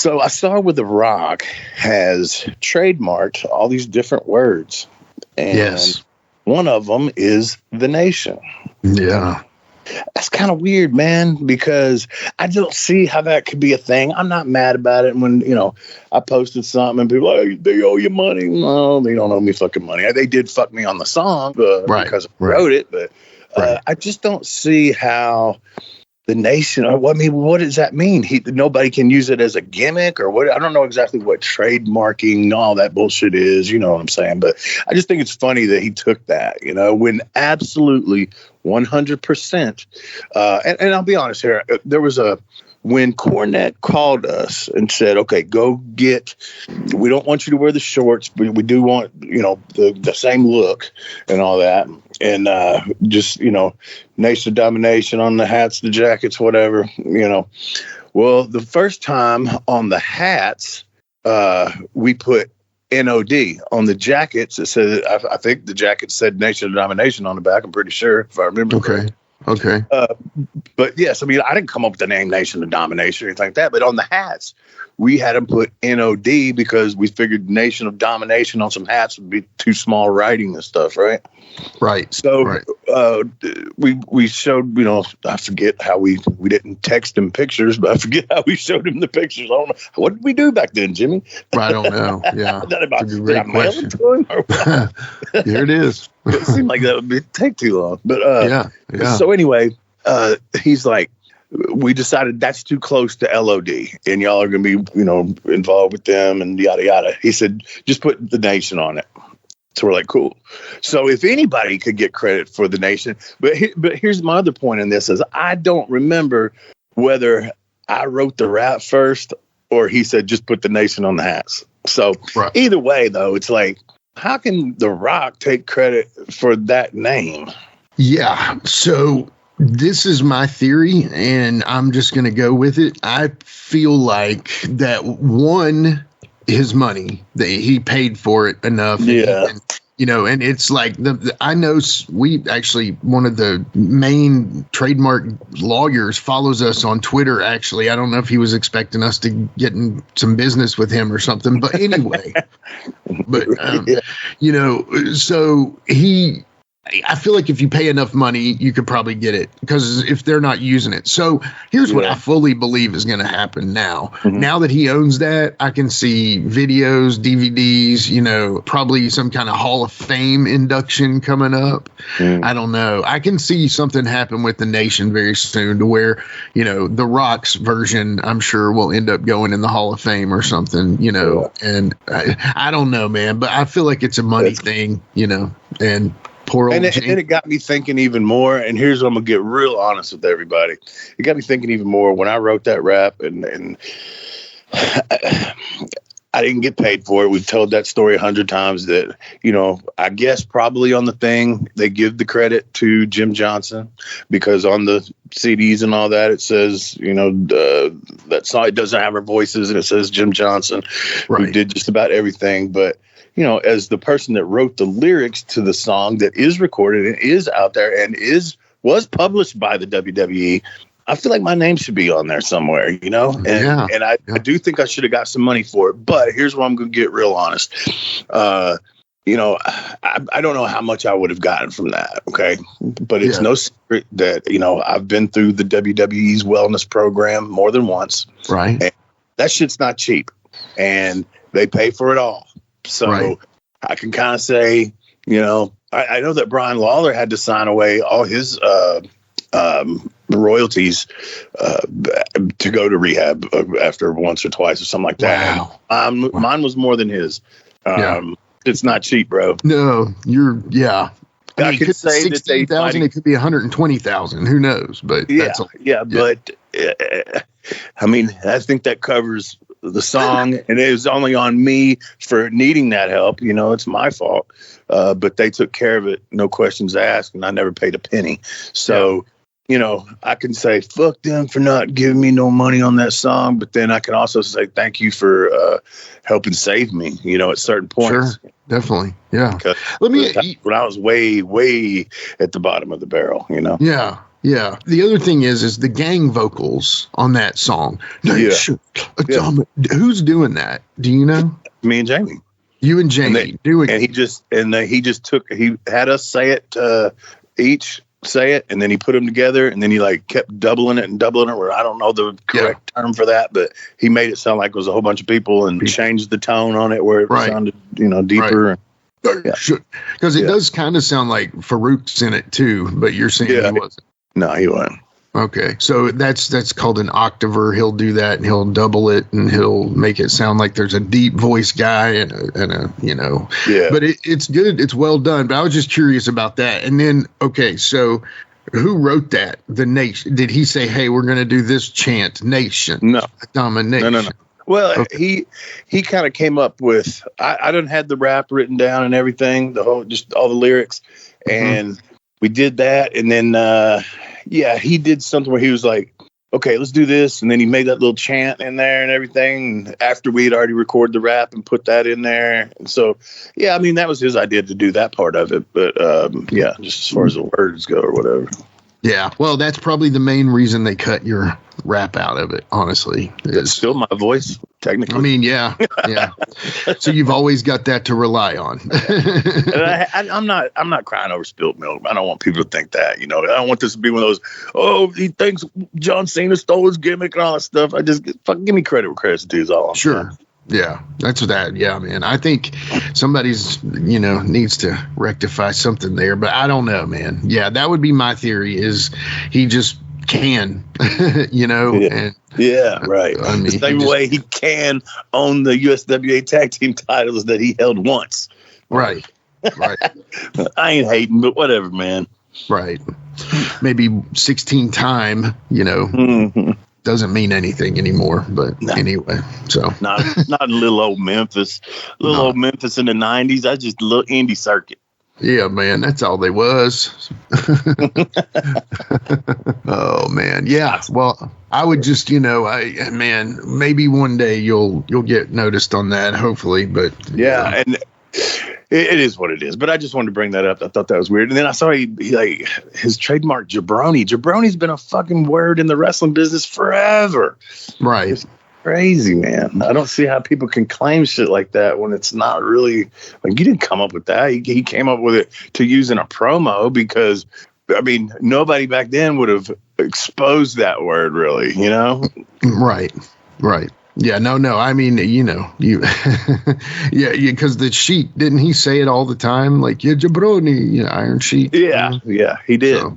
So I saw where The Rock has trademarked all these different words. And one of them is the nation. Yeah. That's kind of weird, man, because I don't see how that could be a thing. I'm not mad about it. When, I posted something and people are like, they owe you money. No, they don't owe me fucking money. They did fuck me on the song because I wrote it. But I just don't see how the nation, what does that mean? Nobody can use it as a gimmick or what? I don't know exactly what trademarking, all that bullshit is. You know what I'm saying? But I just think it's funny that he took that, when absolutely 100%. And I'll be honest here. There was when Cornette called us and said, okay, we don't want you to wear the shorts, but we do want, the same look and all that. And just, Nation of Domination on the hats, the jackets, whatever, Well, the first time on the hats, we put NOD on the jackets. It said, I think the jacket said Nation of Domination on the back. I'm pretty sure, if I remember. Okay. But yes, I didn't come up with the name Nation of Domination or anything like that. But on the hats, we had them put NOD because we figured Nation of Domination on some hats would be too small writing and stuff, right? Right. So we showed, I forget how we didn't text him pictures, but I forget how we showed him the pictures. I don't know. What did we do back then, Jimmy? I don't know. Yeah. Did I mail it to him or what? Here it is. It seemed like that would take too long. But yeah. So anyway, he's like, we decided that's too close to LOD and y'all are going to be, involved with them and yada, yada. He said, just put the nation on it. So we're like, cool. So if anybody could get credit for the nation, but here's my other point in this is I don't remember whether I wrote the rap first or he said, just put the nation on the hats. So Either way, though, it's like, how can The Rock take credit for that name? Yeah. So this is my theory, and I'm just going to go with it. I feel like that his money, that he paid for it enough. Yeah. And it's like I know we actually, one of the main trademark lawyers follows us on Twitter. Actually, I don't know if he was expecting us to get in some business with him or something, but anyway, so I feel like if you pay enough money, you could probably get it because if they're not using it. So here's what I fully believe is going to happen now. Mm-hmm. Now that he owns that, I can see videos, DVDs, probably some kind of Hall of Fame induction coming up. Mm. I don't know. I can see something happen with the nation very soon to where, The Rock's version, I'm sure, will end up going in the Hall of Fame or something, and I don't know, man, but I feel like it's a money thing, and and it got me thinking even more. And here's what I'm gonna get real honest with everybody. It got me thinking even more when I wrote that rap, and I didn't get paid for it. We've told that story 100 times. That I guess probably on the thing they give the credit to Jim Johnson because on the CDs and all that it says that song, it doesn't have our voices and it says Jim Johnson who did just about everything, but. As the person that wrote the lyrics to the song that is recorded and is out there and was published by the WWE, I feel like my name should be on there somewhere, And I do think I should have got some money for it. But here's where I'm going to get real honest. I don't know how much I would have gotten from that. Okay. But it's no secret that, I've been through the WWE's wellness program more than once. Right. And that shit's not cheap. And they pay for it all. So I can kind of say, I know that Brian Lawler had to sign away all his royalties to go to rehab after once or twice or something like that. Wow. Mine was more than his. It's not cheap, bro. No, I could say 16,000. It could be 120,000. Who knows? But but I think that covers the song, and it was only on me for needing that help. It's my fault, but they took care of it, no questions asked, and I never paid a penny. So, I can say fuck them for not giving me no money on that song, but then I can also say thank you for helping save me. At certain points. Sure, definitely, yeah. When I was way, way at the bottom of the barrel. Yeah. Yeah. The other thing is the gang vocals on that song. Nation, who's doing that? Do you know? Me and Jamie. You and Jamie he had us say it, each say it, and then he put them together, and then he like kept doubling it, where I don't know the correct term for that, but he made it sound like it was a whole bunch of people and changed the tone on it where it sounded, deeper. Because it does kind of sound like Farouk's in it too, but you're saying he wasn't. No, he wasn't. Okay, so that's called an octaver. He'll do that, and he'll double it, and he'll make it sound like there's a deep voice guy and a But it's good. It's well done. But I was just curious about that. And then, okay, so who wrote that? The Nation. Did he say, "Hey, we're going to do this chant, Nation"? No, Domination. No. Well, he kind of came up with. I done had the rap written down and everything, just all the lyrics, and we did that, and then. He did something where he was like, okay, let's do this. And then he made that little chant in there and everything. And after we had already recorded the rap and put that in there. And so, that was his idea to do that part of it. But, just as far as the words go or whatever. Yeah. Well, that's probably the main reason they cut your rap out of it, honestly. It's still my voice, technically. I mean, yeah. So you've always got that to rely on. And I'm not crying over spilled milk. I don't want people to think that, I don't want this to be one of those, he thinks John Cena stole his gimmick and all that stuff. I just give me credit where credit's due is all I'm saying. Yeah, that's that. Yeah, man. I think somebody's, needs to rectify something there, but I don't know, man. Yeah, that would be my theory is he just can, And, right. I mean, the same way he can own the USWA tag team titles that he held once. Right. I ain't hating, but whatever, man. Right. Maybe 16 time, doesn't mean anything anymore, but anyway, so not little old Memphis, old Memphis in the 90s. I just a little indie circuit. Yeah, man, that's all they was. Oh man, yeah. Well, I would just, maybe one day you'll get noticed on that, hopefully. But and it is what it is. But I just wanted to bring that up. I thought that was weird. And then I saw he like his trademark jabroni. Jabroni's been a fucking word in the wrestling business forever. Right. It's crazy, man. I don't see how people can claim shit like that when it's not really like you didn't come up with that. He came up with it to use in a promo because nobody back then would have exposed that word really, Right. Yeah, no. I mean, you, because the Sheik, didn't he say it all the time? Like, jabroni, Iron Sheik. Yeah, he did. So,